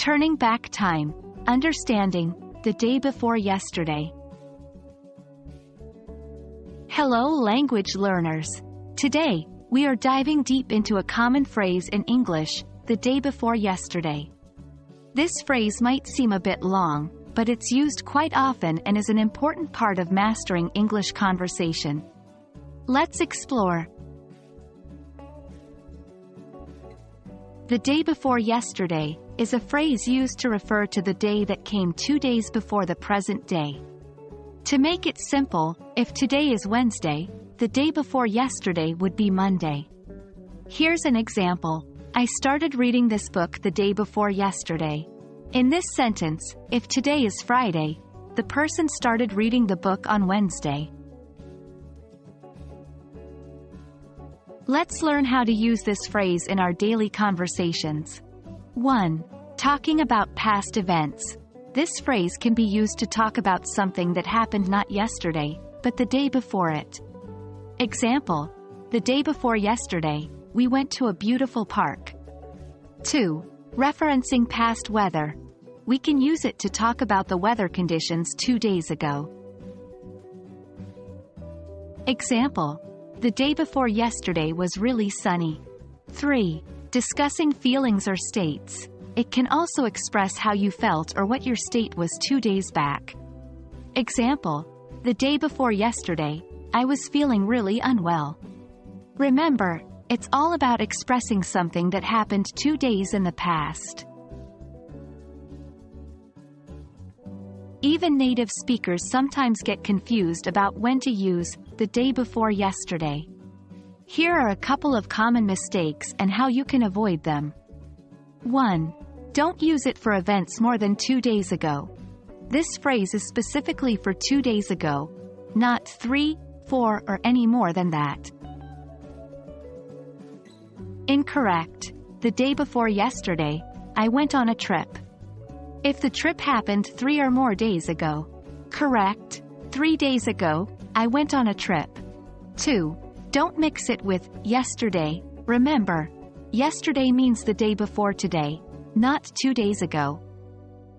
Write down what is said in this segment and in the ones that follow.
Turning back time. Understanding. The day before yesterday. Hello language learners. Today, we are diving deep into a common phrase in English, the day before yesterday. This phrase might seem a bit long, but it's used quite often and is an important part of mastering English conversation. Let's explore. The day before yesterday is a phrase used to refer to the day that came 2 days before the present day. To make it simple, if today is Wednesday, the day before yesterday would be Monday. Here's an example. I started reading this book the day before yesterday. In this sentence, if today is Friday, the person started reading the book on Wednesday. Let's learn how to use this phrase in our daily conversations. 1. Talking about past events. This phrase can be used to talk about something that happened not yesterday, but the day before it. Example: the day before yesterday, we went to a beautiful park. 2. Referencing past weather. We can use it to talk about the weather conditions 2 days ago. Example: the day before yesterday was really sunny. 3. Discussing feelings or states. It can also express how you felt or what your state was 2 days back. Example: the day before yesterday, I was feeling really unwell. Remember, it's all about expressing something that happened 2 days in the past. Even native speakers sometimes get confused about when to use the day before yesterday. Here are a couple of common mistakes and how you can avoid them. 1. Don't use it for events more than 2 days ago. This phrase is specifically for 2 days ago, not 3, 4, or any more than that. Incorrect. The day before yesterday, I went on a trip. If the trip happened 3 or more days ago. Correct. 3 days ago, I went on a trip. 2. Don't mix it with yesterday. Remember, yesterday means the day before today, not 2 days ago.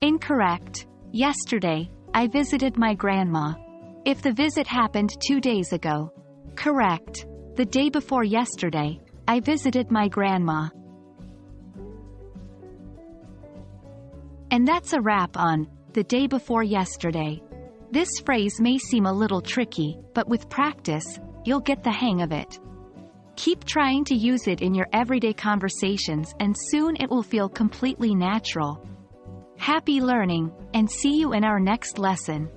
Incorrect. Yesterday, I visited my grandma. If the visit happened 2 days ago. Correct. The day before yesterday, I visited my grandma. And that's a wrap on the day before yesterday. This phrase may seem a little tricky, but with practice, you'll get the hang of it. Keep trying to use it in your everyday conversations and soon it will feel completely natural. Happy learning, and see you in our next lesson.